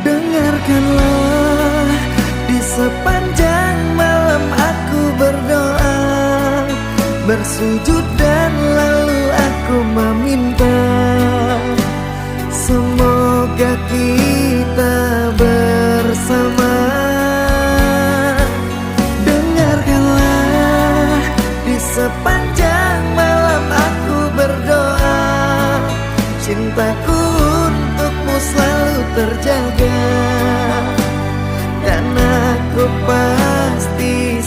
Dengarkanlah, di sepanjang malam aku berdoa, bersujud dan lalu aku meminta, semoga kita bersama. Dengarkanlah, di sepanjang malam aku berdoa, cintaku untukmu selalu terjaga, dan aku pasti